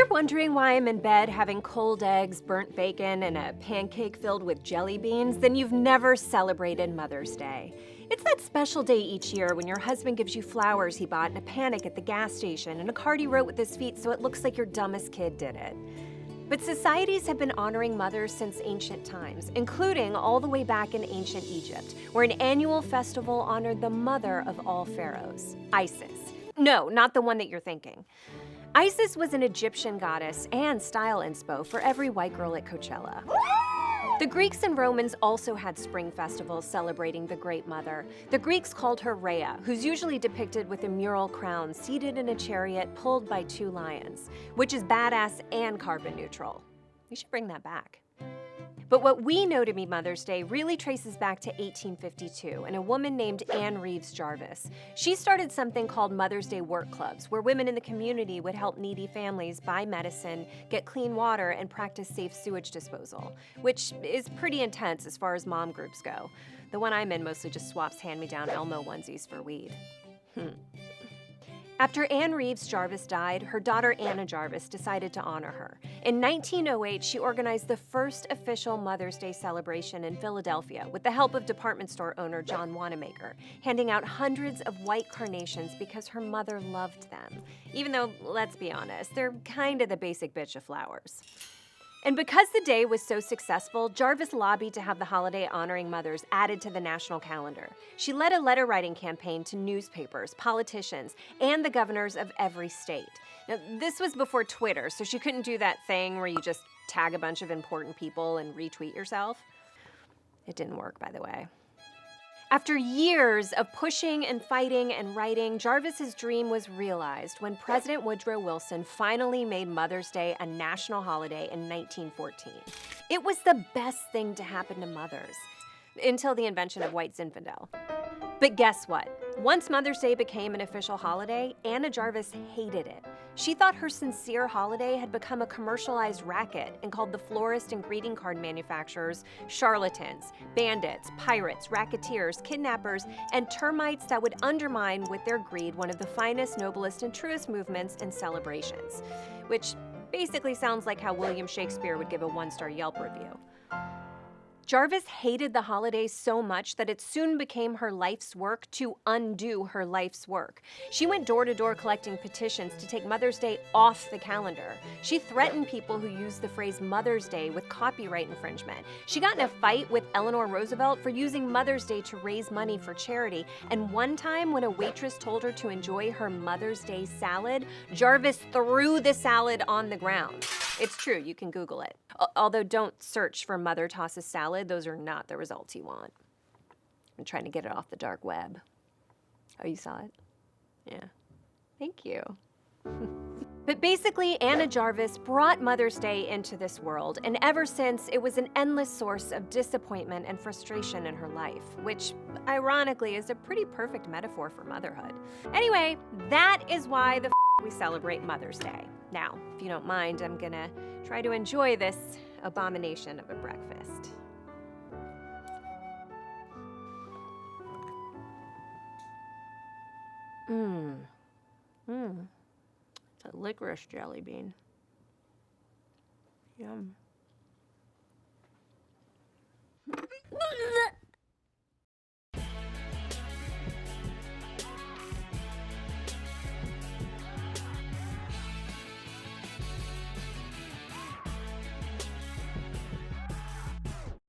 you're wondering why I'm in bed having cold eggs, burnt bacon, and a pancake filled with jelly beans, then you've never celebrated Mother's Day. It's that special day each year when your husband gives you flowers he bought in a panic at the gas station and a card he wrote with his feet so it looks like your dumbest kid did it. But societies have been honoring mothers since ancient times, including all the way back in ancient Egypt, where an annual festival honored the mother of all pharaohs, Isis. No, not the one that you're thinking. Isis was an Egyptian goddess and style inspo for every white girl at Coachella. The Greeks and Romans also had spring festivals celebrating the Great Mother. The Greeks called her Rhea, who's usually depicted with a mural crown seated in a chariot pulled by 2 lions, which is badass and carbon neutral. We should bring that back. But what we know to be Mother's Day really traces back to 1852 and a woman named Anne Reeves Jarvis. She started something called Mother's Day work clubs, where women in the community would help needy families buy medicine, get clean water, and practice safe sewage disposal, which is pretty intense as far as mom groups go. The one I'm in mostly just swaps hand-me-down Elmo onesies for weed. After Anne Reeves Jarvis died, her daughter Anna Jarvis decided to honor her. In 1908, she organized the first official Mother's Day celebration in Philadelphia with the help of department store owner John Wanamaker, handing out hundreds of white carnations because her mother loved them. Even though, let's be honest, they're kind of the basic bitch of flowers. And because the day was so successful, Jarvis lobbied to have the holiday honoring mothers added to the national calendar. She led a letter-writing campaign to newspapers, politicians, and the governors of every state. Now, this was before Twitter, so she couldn't do that thing where you just tag a bunch of important people and retweet yourself. It didn't work, by the way. After years of pushing and fighting and writing, Jarvis's dream was realized when President Woodrow Wilson finally made Mother's Day a national holiday in 1914. It was the best thing to happen to mothers, until the invention of white Zinfandel. But guess what? Once Mother's Day became an official holiday, Anna Jarvis hated it. She thought her sincere holiday had become a commercialized racket and called the florist and greeting card manufacturers charlatans, bandits, pirates, racketeers, kidnappers, and termites that would undermine with their greed one of the finest, noblest, and truest movements and celebrations. Which basically sounds like how William Shakespeare would give a 1-star Yelp review. Jarvis hated the holidays so much that it soon became her life's work to undo her life's work. She went door to door collecting petitions to take Mother's Day off the calendar. She threatened people who used the phrase Mother's Day with copyright infringement. She got in a fight with Eleanor Roosevelt for using Mother's Day to raise money for charity. And one time when a waitress told her to enjoy her Mother's Day salad, Jarvis threw the salad on the ground. It's true, you can Google it. Although don't search for mother tosses salad, those are not the results you want. I'm trying to get it off the dark web. Oh, you saw it? Yeah. Thank you. But basically, Anna Jarvis brought Mother's Day into this world, and ever since, it was an endless source of disappointment and frustration in her life, which, ironically, is a pretty perfect metaphor for motherhood. Anyway, that is why we celebrate Mother's Day. Now, if you don't mind, I'm gonna try to enjoy this abomination of a breakfast. It's a licorice jelly bean. Yum.